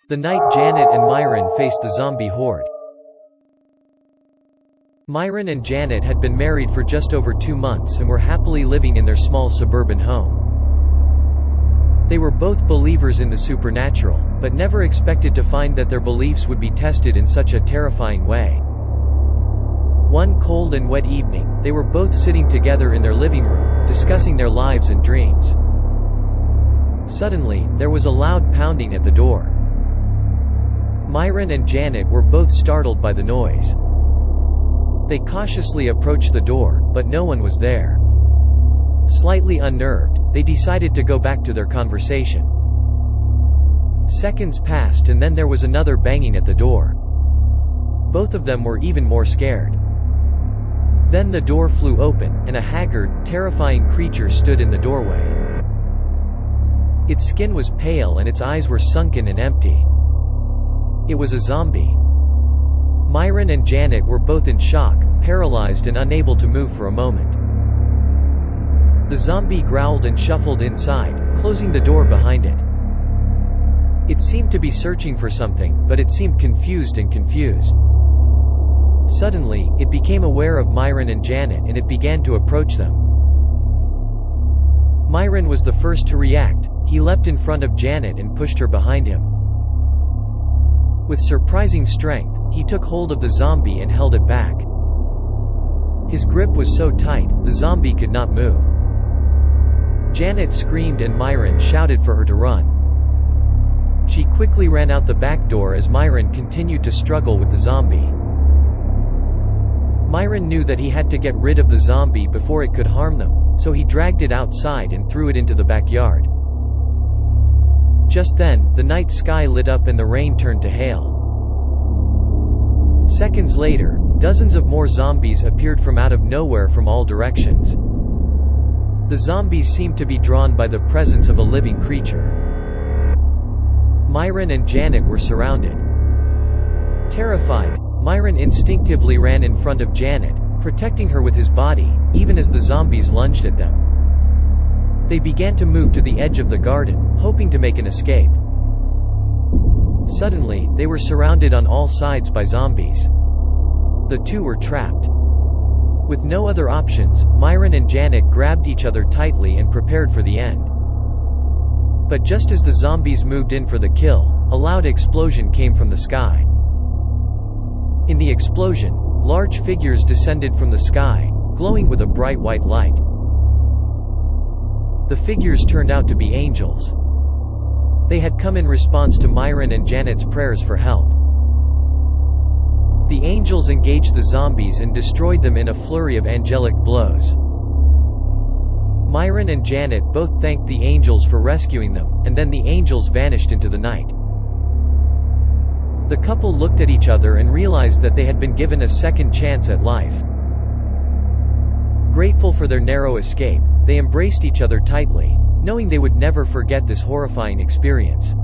The night Janet and Myron faced the zombie horde. Myron and Janet had been married for just over 2 months and were happily living in their small suburban home. They were both believers in the supernatural, but never expected to find that their beliefs would be tested in such a terrifying way. One cold and wet evening, they were both sitting together in their living room, discussing their lives and dreams. Suddenly, there was a loud pounding at the door. Myron and Janet were both startled by the noise. They cautiously approached the door, but no one was there. Slightly unnerved, they decided to go back to their conversation. Seconds passed and then there was another banging at the door. Both of them were even more scared. Then the door flew open, and a haggard, terrifying creature stood in the doorway. Its skin was pale and its eyes were sunken and empty. It was a zombie. Myron and Janet were both in shock, paralyzed and unable to move for a moment. The zombie growled and shuffled inside, closing the door behind it. It seemed to be searching for something, but it seemed confused. Suddenly, it became aware of Myron and Janet and it began to approach them. Myron was the first to react. He leapt in front of Janet and pushed her behind him. With surprising strength, he took hold of the zombie and held it back. His grip was so tight, the zombie could not move. Janet screamed and Myron shouted for her to run. She quickly ran out the back door as Myron continued to struggle with the zombie. Myron knew that he had to get rid of the zombie before it could harm them, so he dragged it outside and threw it into the backyard. Just then, the night sky lit up and the rain turned to hail. Seconds later, dozens of more zombies appeared from out of nowhere from all directions. The zombies seemed to be drawn by the presence of a living creature. Myron and Janet were surrounded. Terrified, Myron instinctively ran in front of Janet, protecting her with his body, even as the zombies lunged at them. They began to move to the edge of the garden, hoping to make an escape. Suddenly, they were surrounded on all sides by zombies. The two were trapped. With no other options, Myron and Janet grabbed each other tightly and prepared for the end. But just as the zombies moved in for the kill, a loud explosion came from the sky. In the explosion, large figures descended from the sky, glowing with a bright white light. The figures turned out to be angels. They had come in response to Myron and Janet's prayers for help. The angels engaged the zombies and destroyed them in a flurry of angelic blows. Myron and Janet both thanked the angels for rescuing them, and then the angels vanished into the night. The couple looked at each other and realized that they had been given a second chance at life. Grateful for their narrow escape, they embraced each other tightly, knowing they would never forget this horrifying experience.